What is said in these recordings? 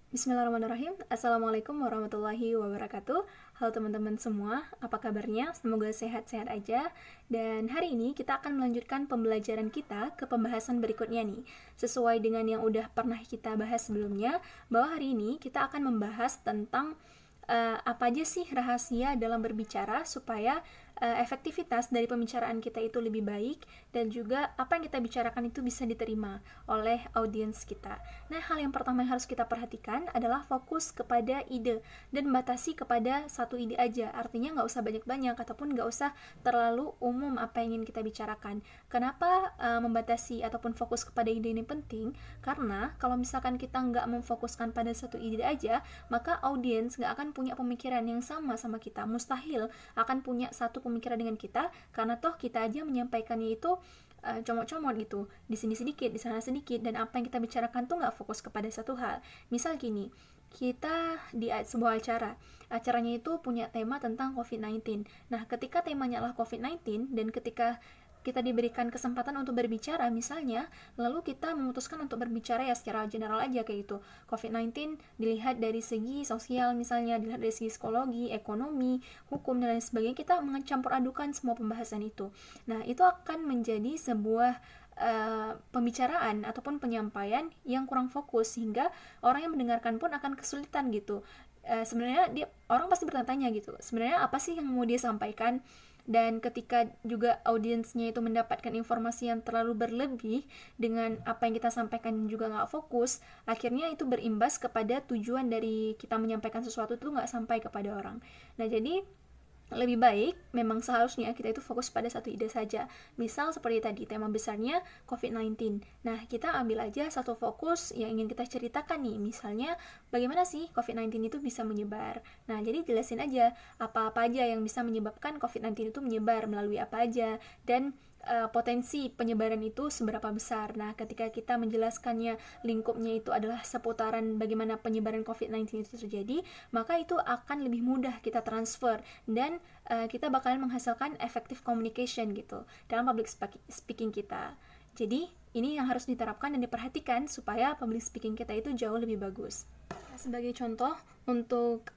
Bismillahirrahmanirrahim. Assalamualaikum warahmatullahi wabarakatuh. Halo teman-teman semua, apa kabarnya? Semoga sehat-sehat aja. Dan hari ini kita akan melanjutkan pembelajaran kita ke pembahasan berikutnya nih. Sesuai dengan yang udah pernah kita bahas sebelumnya, bahwa hari ini kita akan membahas tentang apa aja sih rahasia dalam berbicara supaya efektivitas dari pembicaraan kita itu lebih baik, dan juga apa yang kita bicarakan itu bisa diterima oleh audiens kita. Nah, hal yang pertama yang harus kita perhatikan adalah fokus kepada ide dan membatasi kepada satu ide aja. Artinya nggak usah banyak-banyak ataupun nggak usah terlalu umum apa yang ingin kita bicarakan. Kenapa membatasi ataupun fokus kepada ide ini penting? Karena kalau misalkan kita nggak memfokuskan pada satu ide aja, maka audiens nggak akan punya pemikiran yang sama kita. Mustahil akan punya satu pemikiran dengan kita, karena toh kita aja menyampaikannya itu comot-comot gitu, di sini sedikit, di sana sedikit, dan apa yang kita bicarakan tuh nggak fokus kepada satu hal. Misal gini, kita di sebuah acaranya itu punya tema tentang COVID-19. Nah, ketika temanya adalah COVID-19 dan ketika kita diberikan kesempatan untuk berbicara misalnya, lalu kita memutuskan untuk berbicara ya secara general aja kayak itu. COVID-19 dilihat dari segi sosial misalnya, dilihat dari segi psikologi, ekonomi, hukum, dan lain sebagainya. Kita mencampur adukan semua pembahasan itu. Nah, itu akan menjadi sebuah pembicaraan ataupun penyampaian yang kurang fokus, sehingga orang yang mendengarkan pun akan kesulitan gitu. Sebenarnya orang pasti bertanya gitu, sebenarnya apa sih yang mau dia sampaikan? Dan ketika juga audiensnya itu mendapatkan informasi yang terlalu berlebih dengan apa yang kita sampaikan juga nggak fokus, akhirnya itu berimbas kepada tujuan dari kita menyampaikan sesuatu itu nggak sampai kepada orang. Nah, jadi lebih baik memang seharusnya kita itu fokus pada satu ide saja. Misal seperti tadi, tema besarnya COVID-19. Nah, kita ambil aja satu fokus yang ingin kita ceritakan nih. Misalnya, bagaimana sih COVID-19 itu bisa menyebar. Nah, jadi jelasin aja apa-apa aja yang bisa menyebabkan COVID-19 itu menyebar, melalui apa aja, dan potensi penyebaran itu seberapa besar. Nah, ketika kita menjelaskannya, lingkupnya itu adalah seputaran bagaimana penyebaran COVID-19 itu terjadi, maka itu akan lebih mudah kita transfer, dan kita bakalan menghasilkan effective communication gitu dalam public speaking kita. Jadi, ini yang harus diterapkan dan diperhatikan supaya public speaking kita itu jauh lebih bagus. Sebagai contoh, untuk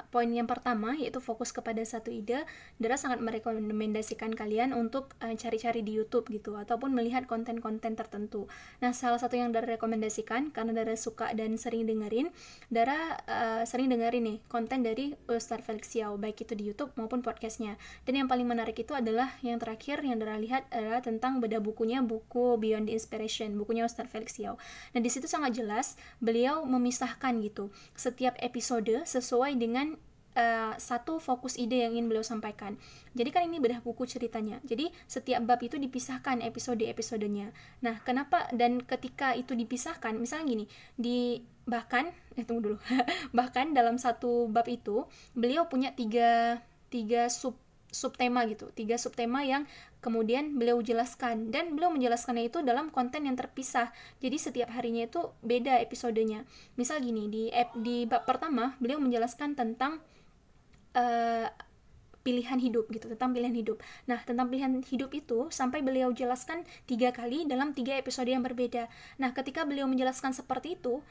poin yang pertama, yaitu fokus kepada satu ide, Dara sangat merekomendasikan kalian untuk cari-cari di YouTube gitu, ataupun melihat konten-konten tertentu. Nah, salah satu yang Dara rekomendasikan, karena Dara suka dan sering dengerin, Dara sering dengerin nih konten dari Ustadz Felix Xiao, baik itu di YouTube maupun podcastnya. Dan yang paling menarik itu adalah yang terakhir yang Dara lihat adalah tentang bedah bukunya, buku Beyond the Inspiration, bukunya Ustadz Felix Xiao. Nah, di situ sangat jelas beliau memisahkan gitu setiap episode sesuai dengan satu fokus ide yang ingin beliau sampaikan. Jadi kan ini bedah buku ceritanya. Jadi setiap bab itu dipisahkan episode-episodenya. Nah, kenapa dan ketika itu dipisahkan, misalnya gini, tunggu dulu. Bahkan dalam satu bab itu beliau punya tiga subtema gitu, 3 subtema yang kemudian beliau jelaskan, dan beliau menjelaskannya itu dalam konten yang terpisah. Jadi setiap harinya itu beda episodenya. Misal gini, di bab pertama beliau menjelaskan tentang pilihan hidup gitu, tentang pilihan hidup. Nah, tentang pilihan hidup itu sampai beliau jelaskan 3 kali dalam 3 episode yang berbeda. Nah, ketika beliau menjelaskan seperti itu,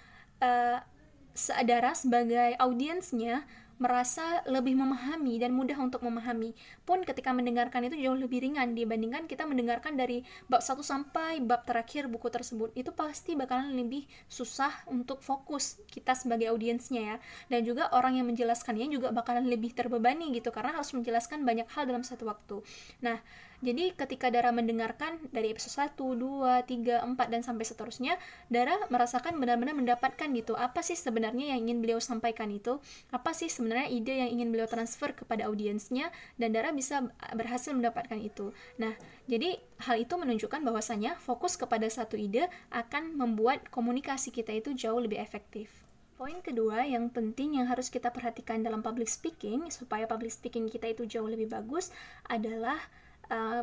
Dara sebagai audiensnya merasa lebih memahami dan mudah untuk memahami. Pun ketika mendengarkan itu jauh lebih ringan dibandingkan kita mendengarkan dari bab 1 sampai bab terakhir buku tersebut. Itu pasti bakalan lebih susah untuk fokus kita sebagai audiensnya ya. Dan juga orang yang menjelaskannya juga bakalan lebih terbebani gitu, karena harus menjelaskan banyak hal dalam satu waktu. Nah, jadi ketika Dara mendengarkan dari episode 1, 2, 3, 4, dan sampai seterusnya, Dara merasakan benar-benar mendapatkan gitu, apa sih sebenarnya yang ingin beliau sampaikan itu, apa sih sebenarnya ide yang ingin beliau transfer kepada audiensnya, dan Dara bisa berhasil mendapatkan itu. Nah, jadi hal itu menunjukkan bahwasanya fokus kepada satu ide akan membuat komunikasi kita itu jauh lebih efektif. Poin kedua yang penting yang harus kita perhatikan dalam public speaking, supaya public speaking kita itu jauh lebih bagus, adalah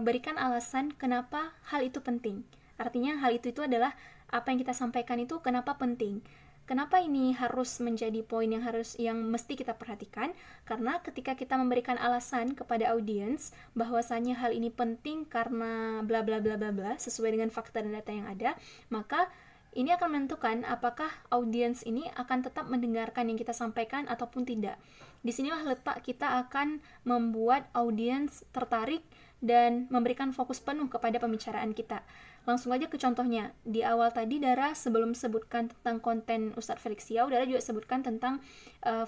berikan alasan kenapa hal itu penting. Artinya hal itu adalah apa yang kita sampaikan itu kenapa penting. Kenapa ini harus menjadi poin yang mesti kita perhatikan? Karena ketika kita memberikan alasan kepada audiens bahwasanya hal ini penting karena bla bla bla bla bla sesuai dengan fakta dan data yang ada, maka ini akan menentukan apakah audiens ini akan tetap mendengarkan yang kita sampaikan ataupun tidak. Disinilah letak kita akan membuat audiens tertarik dan memberikan fokus penuh kepada pembicaraan kita. Langsung aja ke contohnya. Di awal tadi Dara sebelum sebutkan tentang konten Ustadz Felix Xiao, Dara juga sebutkan tentang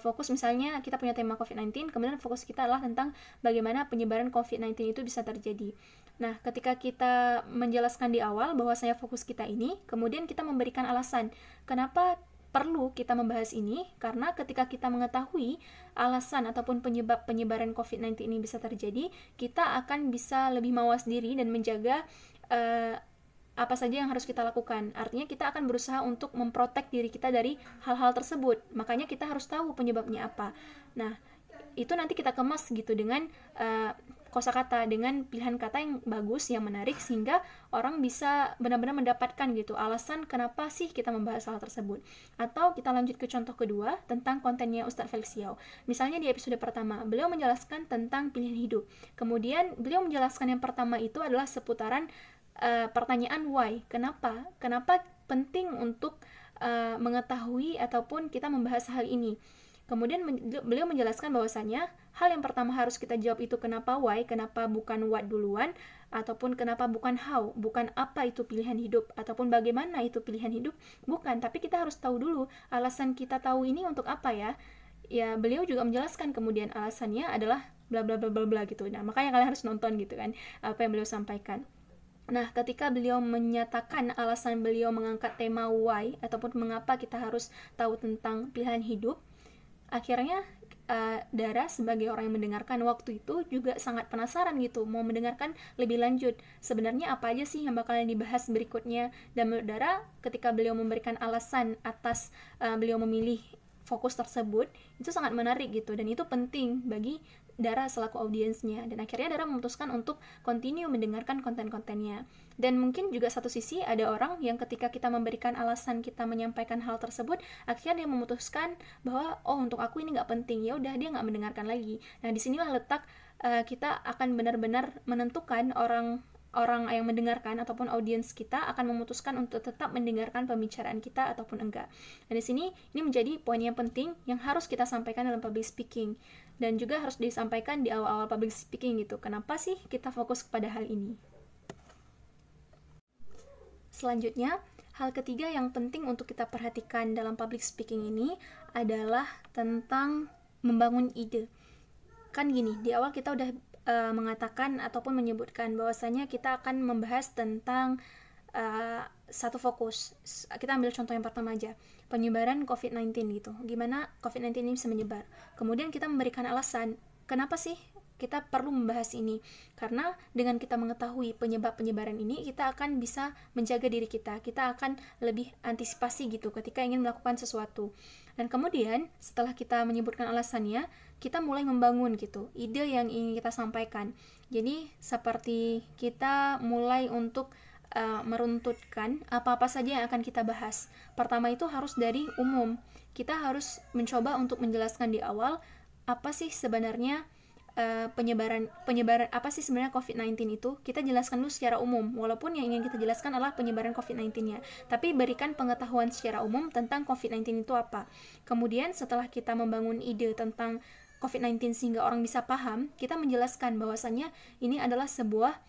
fokus, misalnya kita punya tema COVID-19, kemudian fokus kita adalah tentang bagaimana penyebaran COVID-19 itu bisa terjadi. Nah, ketika kita menjelaskan di awal bahwasanya fokus kita ini, kemudian kita memberikan alasan kenapa perlu kita membahas ini, karena ketika kita mengetahui alasan ataupun penyebab penyebaran COVID-19 ini bisa terjadi, kita akan bisa lebih mawas diri dan menjaga apa saja yang harus kita lakukan. Artinya kita akan berusaha untuk memprotek diri kita dari hal-hal tersebut. Makanya kita harus tahu penyebabnya apa. Nah, itu nanti kita kemas gitu dengan kosakata, dengan pilihan kata yang bagus, yang menarik, sehingga orang bisa benar-benar mendapatkan gitu alasan kenapa sih kita membahas hal tersebut. Atau kita lanjut ke contoh kedua tentang kontennya Ustadz Felix Xiao. Misalnya di episode pertama, beliau menjelaskan tentang pilihan hidup. Kemudian beliau menjelaskan yang pertama itu adalah seputaran pertanyaan why, kenapa penting untuk mengetahui ataupun kita membahas hal ini. Kemudian beliau menjelaskan bahwasanya hal yang pertama harus kita jawab itu kenapa why, kenapa bukan what duluan, ataupun kenapa bukan how, bukan apa itu pilihan hidup, ataupun bagaimana itu pilihan hidup, bukan, tapi kita harus tahu dulu alasan kita tahu ini untuk apa ya. Ya, beliau juga menjelaskan kemudian alasannya adalah bla bla bla bla bla gitu. Nah, makanya kalian harus nonton gitu kan apa yang beliau sampaikan. Nah, ketika beliau menyatakan alasan beliau mengangkat tema why, ataupun mengapa kita harus tahu tentang pilihan hidup, akhirnya Dara sebagai orang yang mendengarkan waktu itu juga sangat penasaran gitu, mau mendengarkan lebih lanjut. Sebenarnya apa aja sih yang bakalan dibahas berikutnya? Dan menurut Dara, ketika beliau memberikan alasan atas beliau memilih fokus tersebut, itu sangat menarik gitu, dan itu penting bagi Dara selaku audiensnya, dan akhirnya Dara memutuskan untuk continue mendengarkan konten-kontennya. Dan mungkin juga satu sisi ada orang yang ketika kita memberikan alasan kita menyampaikan hal tersebut, akhirnya dia memutuskan bahwa oh untuk aku ini nggak penting, ya udah dia nggak mendengarkan lagi. Nah disinilah letak kita akan benar-benar menentukan orang yang mendengarkan ataupun audiens kita akan memutuskan untuk tetap mendengarkan pembicaraan kita ataupun enggak. Dan di sini ini menjadi poin yang penting yang harus kita sampaikan dalam public speaking, dan juga harus disampaikan di awal-awal public speaking gitu. Kenapa sih kita fokus kepada hal ini? Selanjutnya, hal ketiga yang penting untuk kita perhatikan dalam public speaking ini adalah tentang membangun ide. Kan gini, di awal kita udah mengatakan ataupun menyebutkan bahwasanya kita akan membahas tentang satu fokus. Kita ambil contoh yang pertama aja, penyebaran COVID-19 gitu. Gimana COVID-19 ini bisa menyebar. Kemudian kita memberikan alasan, kenapa sih kita perlu membahas ini? Karena dengan kita mengetahui penyebab penyebaran ini, kita akan bisa menjaga diri kita. Kita akan lebih antisipasi gitu ketika ingin melakukan sesuatu. Dan kemudian setelah kita menyebutkan alasannya, kita mulai membangun gitu ide yang ingin kita sampaikan. Jadi seperti kita mulai untuk meruntutkan apa-apa saja yang akan kita bahas. Pertama itu harus dari umum. Kita harus mencoba untuk menjelaskan di awal apa sih sebenarnya penyebaran apa sih sebenarnya COVID-19 itu. Kita jelaskan dulu secara umum, walaupun yang ingin kita jelaskan adalah penyebaran COVID-19-nya, tapi berikan pengetahuan secara umum tentang COVID-19 itu apa. Kemudian setelah kita membangun ide tentang COVID-19 sehingga orang bisa paham, kita menjelaskan bahwasannya ini adalah sebuah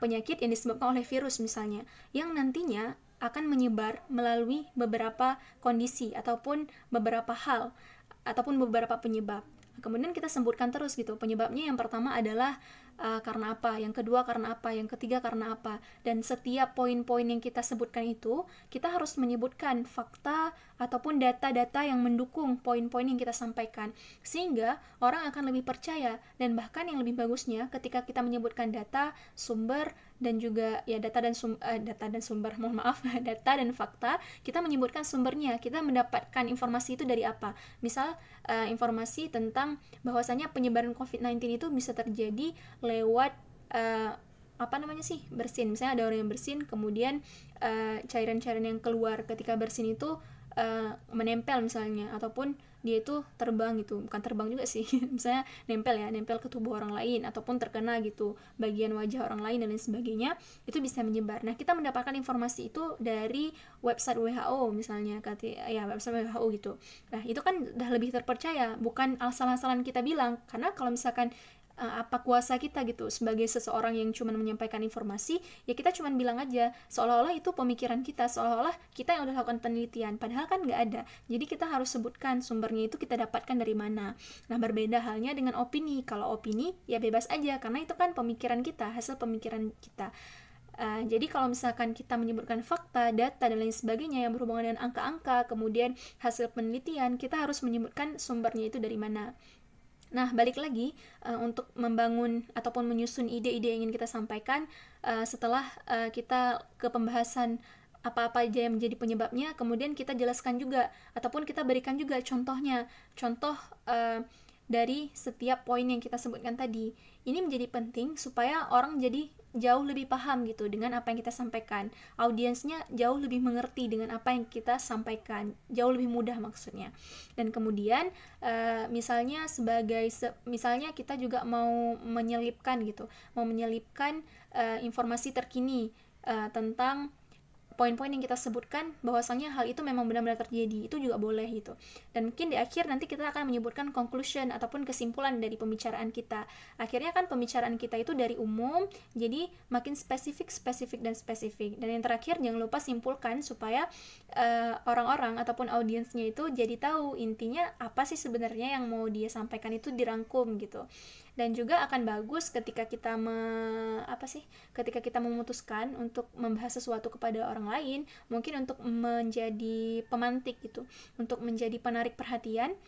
penyakit yang disebabkan oleh virus misalnya, yang nantinya akan menyebar melalui beberapa kondisi ataupun beberapa hal ataupun beberapa penyebab. Kemudian kita sebutkan terus gitu, penyebabnya yang pertama adalah karena apa, yang kedua karena apa, yang ketiga karena apa. Dan setiap poin-poin yang kita sebutkan itu, kita harus menyebutkan fakta ataupun data-data yang mendukung poin-poin yang kita sampaikan, sehingga orang akan lebih percaya. Dan bahkan yang lebih bagusnya, ketika kita menyebutkan data, sumber, dan juga ya data dan sumber, mohon maaf, data dan fakta, kita menyebutkan sumbernya, kita mendapatkan informasi itu dari apa. Misal informasi tentang bahwasanya penyebaran COVID-19 itu bisa terjadi lewat bersin. Misalnya ada orang yang bersin, kemudian cairan-cairan yang keluar ketika bersin itu menempel misalnya, ataupun dia itu terbang gitu, bukan terbang juga sih misalnya nempel ke tubuh orang lain ataupun terkena gitu bagian wajah orang lain dan lain sebagainya, itu bisa menyebar. Nah, kita mendapatkan informasi itu dari website WHO misalnya, ya website WHO gitu. Nah, itu kan udah lebih terpercaya, bukan asal-asalan kita bilang, karena kalau misalkan apa kuasa kita gitu sebagai seseorang yang cuma menyampaikan informasi, ya kita cuma bilang aja seolah-olah itu pemikiran kita, seolah-olah kita yang udah lakukan penelitian, padahal kan nggak ada. Jadi kita harus sebutkan sumbernya itu kita dapatkan dari mana. Nah, berbeda halnya dengan opini. Kalau opini ya bebas aja, karena itu kan pemikiran kita, hasil pemikiran kita. Jadi kalau misalkan kita menyebutkan fakta, data, dan lain sebagainya yang berhubungan dengan angka-angka, kemudian hasil penelitian, kita harus menyebutkan sumbernya itu dari mana. Nah, balik lagi untuk membangun ataupun menyusun ide-ide yang ingin kita sampaikan, setelah kita ke pembahasan apa-apa aja yang menjadi penyebabnya, kemudian kita jelaskan juga ataupun kita berikan juga contohnya, contoh dari setiap poin yang kita sebutkan tadi. Ini menjadi penting supaya orang jadi jauh lebih paham gitu dengan apa yang kita sampaikan. Audiensnya jauh lebih mengerti dengan apa yang kita sampaikan, jauh lebih mudah maksudnya. Dan kemudian misalnya misalnya kita juga mau menyelipkan gitu, mau menyelipkan informasi terkini tentang poin-poin yang kita sebutkan, bahwasanya hal itu memang benar-benar terjadi, itu juga boleh gitu. Dan mungkin di akhir nanti kita akan menyebutkan conclusion ataupun kesimpulan dari pembicaraan kita. Akhirnya kan pembicaraan kita itu dari umum jadi makin spesifik. Dan yang terakhir jangan lupa simpulkan supaya orang-orang ataupun audiensnya itu jadi tahu intinya apa sih sebenarnya yang mau dia sampaikan itu dirangkum gitu. Dan juga akan bagus ketika kita ketika kita memutuskan untuk membahas sesuatu kepada orang lain, mungkin untuk menjadi pemantik gitu, untuk menjadi penarik perhatian.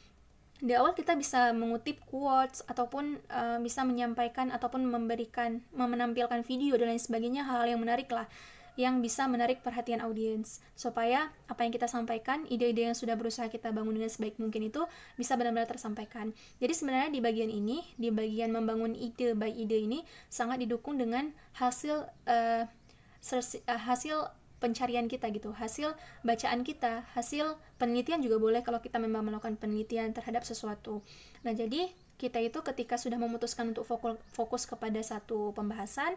Di awal kita bisa mengutip quotes ataupun bisa menyampaikan ataupun menampilkan video dan lain sebagainya, hal-hal yang menarik lah, yang bisa menarik perhatian audiens, supaya apa yang kita sampaikan, ide-ide yang sudah berusaha kita bangun dengan sebaik mungkin itu bisa benar-benar tersampaikan. Jadi sebenarnya di bagian ini, di bagian membangun ide by ide ini sangat didukung dengan hasil pencarian kita gitu, hasil bacaan kita, hasil penelitian juga boleh kalau kita memang melakukan penelitian terhadap sesuatu. Nah, jadi kita itu ketika sudah memutuskan untuk fokus kepada satu pembahasan,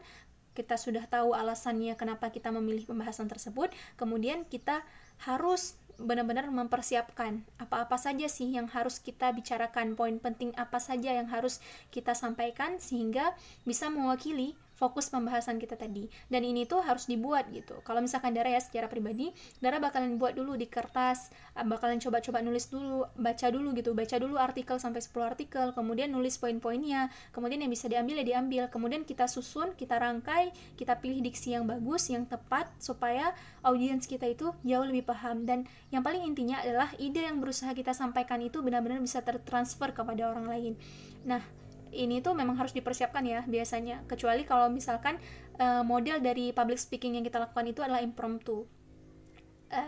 kita sudah tahu alasannya kenapa kita memilih pembahasan tersebut, kemudian kita harus benar-benar mempersiapkan apa-apa saja sih yang harus kita bicarakan, poin penting apa saja yang harus kita sampaikan sehingga bisa mewakili fokus pembahasan kita tadi. Dan ini tuh harus dibuat gitu. Kalau misalkan Dara ya secara pribadi, Dara bakalan buat dulu di kertas, bakalan coba-coba nulis dulu, baca dulu artikel sampai 10 artikel, kemudian nulis poin-poinnya, kemudian yang bisa diambil ya diambil, kemudian kita susun, kita rangkai, kita pilih diksi yang bagus, yang tepat, supaya audiens kita itu jauh lebih paham. Dan yang paling intinya adalah ide yang berusaha kita sampaikan itu benar-benar bisa tertransfer kepada orang lain. Nah, ini tuh memang harus dipersiapkan ya biasanya, kecuali kalau misalkan model dari public speaking yang kita lakukan itu adalah impromptu,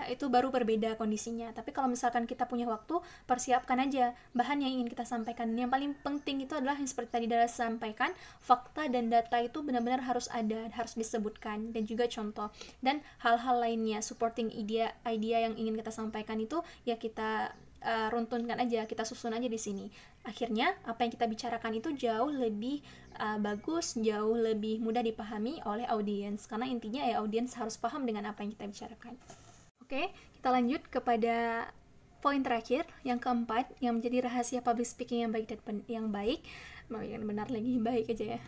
itu baru berbeda kondisinya. Tapi kalau misalkan kita punya waktu, persiapkan aja bahan yang ingin kita sampaikan. Yang paling penting itu adalah yang seperti tadi Dara sampaikan, fakta dan data itu benar-benar harus ada, harus disebutkan, dan juga contoh dan hal-hal lainnya supporting idea yang ingin kita sampaikan itu ya kita runtunkan aja, kita susun aja di sini. Akhirnya apa yang kita bicarakan itu jauh lebih bagus, jauh lebih mudah dipahami oleh audiens, karena intinya ya audiens harus paham dengan apa yang kita bicarakan. Oke, kita lanjut kepada poin terakhir, yang keempat, yang menjadi rahasia public speaking yang baik yang benar lagi baik aja ya.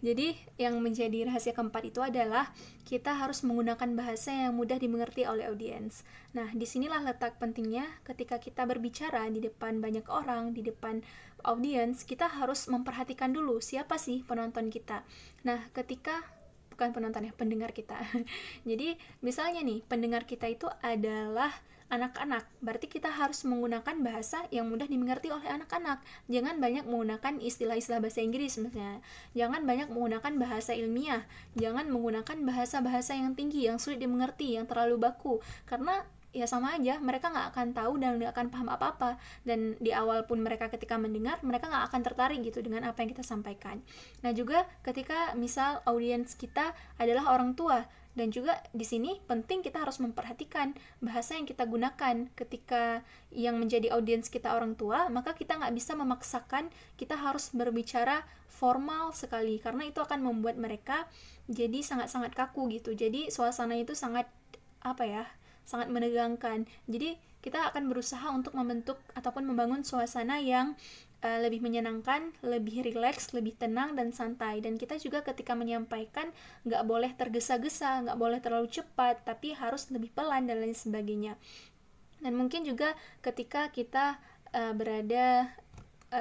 Jadi yang menjadi rahasia keempat itu adalah kita harus menggunakan bahasa yang mudah dimengerti oleh audiens. Nah, disinilah letak pentingnya ketika kita berbicara di depan banyak orang, di depan audiens, kita harus memperhatikan dulu siapa sih penonton kita. Nah, bukan penonton ya, pendengar kita. Jadi misalnya nih, pendengar kita itu adalah anak-anak, berarti kita harus menggunakan bahasa yang mudah dimengerti oleh anak-anak. Jangan banyak menggunakan istilah-istilah bahasa Inggris misalnya. Jangan banyak menggunakan bahasa ilmiah. Jangan menggunakan bahasa-bahasa yang tinggi, yang sulit dimengerti, yang terlalu baku. Karena ya sama aja, mereka nggak akan tahu dan nggak akan paham apa-apa. Dan di awal pun mereka ketika mendengar, mereka nggak akan tertarik gitu dengan apa yang kita sampaikan. Nah juga ketika misal audiens kita adalah orang tua, Dan juga di sini penting kita harus memperhatikan bahasa yang kita gunakan. Ketika yang menjadi audiens kita orang tua, maka kita nggak bisa memaksakan kita harus berbicara formal sekali, karena itu akan membuat mereka jadi sangat-sangat kaku gitu. Jadi suasana itu sangat sangat menegangkan. Jadi kita akan berusaha untuk membentuk ataupun membangun suasana yang lebih menyenangkan, lebih rileks, lebih tenang dan santai. Dan kita juga ketika menyampaikan nggak boleh tergesa-gesa, nggak boleh terlalu cepat, tapi harus lebih pelan dan lain sebagainya. Dan mungkin juga ketika kita berada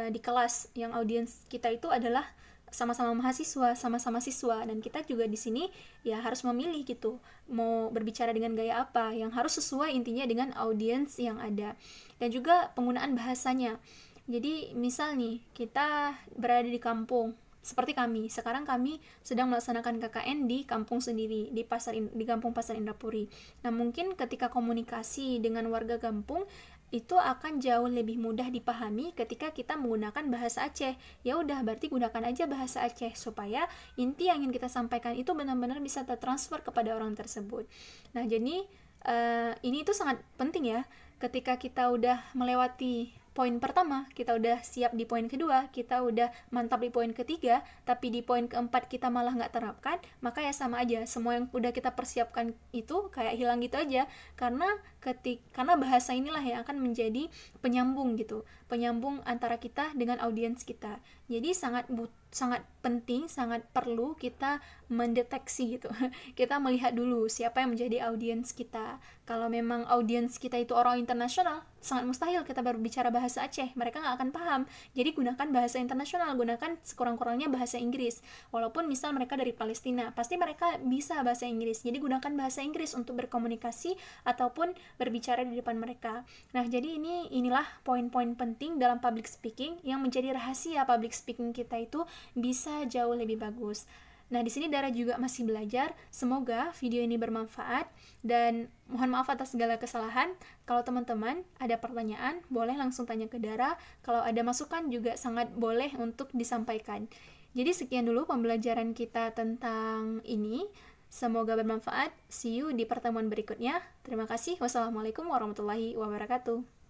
di kelas yang audiens kita itu adalah sama-sama mahasiswa, sama-sama siswa, dan kita juga di sini ya harus memilih gitu, mau berbicara dengan gaya apa yang harus sesuai intinya dengan audiens yang ada. Dan juga penggunaan bahasanya. Jadi misal nih, kita berada di kampung, seperti sekarang kami sedang melaksanakan KKN di kampung sendiri, di kampung Pasar Indrapuri. Nah, mungkin ketika komunikasi dengan warga kampung, itu akan jauh lebih mudah dipahami ketika kita menggunakan bahasa Aceh. Ya udah, berarti gunakan aja bahasa Aceh, supaya inti yang ingin kita sampaikan itu benar-benar bisa tertransfer kepada orang tersebut. Nah, jadi ini itu sangat penting ya, ketika kita udah melewati poin pertama, kita udah siap di poin kedua, kita udah mantap di poin ketiga, tapi di poin keempat kita malah nggak terapkan, maka ya sama aja, semua yang udah kita persiapkan itu kayak hilang gitu aja, karena bahasa inilah yang akan menjadi penyambung gitu, penyambung antara kita dengan audiens kita. Jadi sangat penting, sangat perlu kita mendeteksi gitu. Kita melihat dulu siapa yang menjadi audiens kita. Kalau memang audiens kita itu orang internasional, sangat mustahil kita berbicara bahasa Aceh, mereka nggak akan paham. Jadi gunakan bahasa internasional, gunakan sekurang-kurangnya bahasa Inggris. Walaupun misal mereka dari Palestina, pasti mereka bisa bahasa Inggris. Jadi gunakan bahasa Inggris untuk berkomunikasi ataupun berbicara di depan mereka. Nah, jadi inilah poin-poin penting dalam public speaking yang menjadi rahasia public speaking kita itu bisa jauh lebih bagus. Nah, di sini Dara juga masih belajar. Semoga video ini bermanfaat dan mohon maaf atas segala kesalahan. Kalau teman-teman ada pertanyaan, boleh langsung tanya ke Dara. Kalau ada masukan juga sangat boleh untuk disampaikan. Jadi sekian dulu pembelajaran kita tentang ini. Semoga bermanfaat. See you di pertemuan berikutnya. Terima kasih. Wassalamualaikum warahmatullahi wabarakatuh.